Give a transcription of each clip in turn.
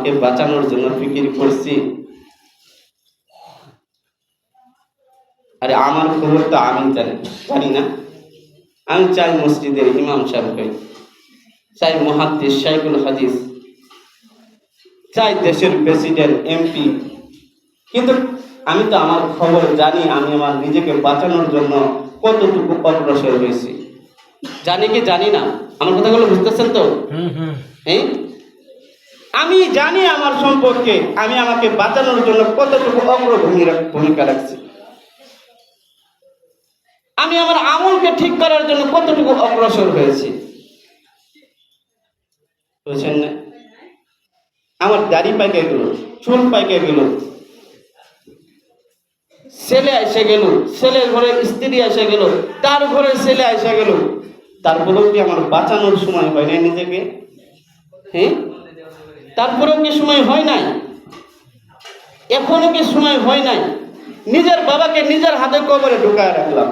আমাকে বাঁচানোর জন্য ফিকির করছি। আরে আমার খবর তো আমি জানি না। আমি চাই মসজিদের ইমাম সাহেবকে, চাই মুহাদ্দিস শাইখুল হাদিস, চাই দেশের প্রেসিডেন্ট এমপি, কিন্তু আমি তো আমার খবর জানি। আমি আমার নিজেকে বাঁচানোর জন্য কতটুকু অগ্রসর হয়েছি জানি কি জানি না? আমার কথাগুলো বুঝতেছেন তো? হ্যাঁ, আমি জানি আমার সম্পর্কে আমি আমাকে বাঁচানোর জন্য কতটুকু ভূমিকা রাখছি। আমি আমার আমলকে ঠিক করার জন্য কতটুকু অগ্রসর হয়েছি, বুঝছেন না? আমার দাড়ি পাইকে গেল, চুল পাইকে গেল, ছেলে এসে গেল, ছেলের ঘরে স্ত্রী এসে গেল, তার ঘরে ছেলে এসে গেল, তারপরেও কি আমার বাঁচানোর সময় হয় নাই নিজেকে? হ্যাঁ, তারপরেও কি সময় হয় নাই? এখনো কি সময় হয় নাই? নিজের বাবাকে নিজের হাতে কবরে ঢুকায় রাখলাম,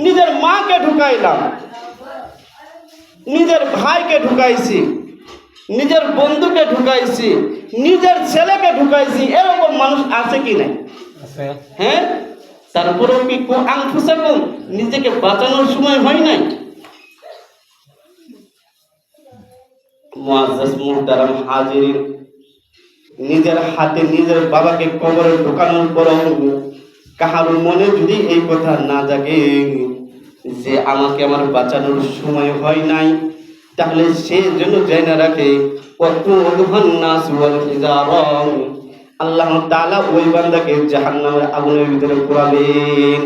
নিজের মাকে ঢুকাইলাম, নিজের ভাইকে ঢুকাইছি, নিজের বন্ধুকে ঢুকাইছি, নিজের ছেলেকে ঢুকাইছি। এরকম মানুষ আছে কি নাই? হ্যাঁ, তারপরেও কি আনফুসাকুম নিজেকে বাঁচানোর সময় হয় নাই? মুআজ্জাজ মুহতারাম হাজিরিন, নিজের হাতে নিজের বাবাকে কবরে ঢোকানোর পরও কাহার মনে যদি এই কথা না জাগে যে আমাকে আমার বাঁচানোর সময় হয় নাই, তাহলে সে যেন জেনে রাখে আল্লাহ তাআলা ওই বান্দাকে জাহান্নামের আগুনের ভিতরে পোড়াবেন।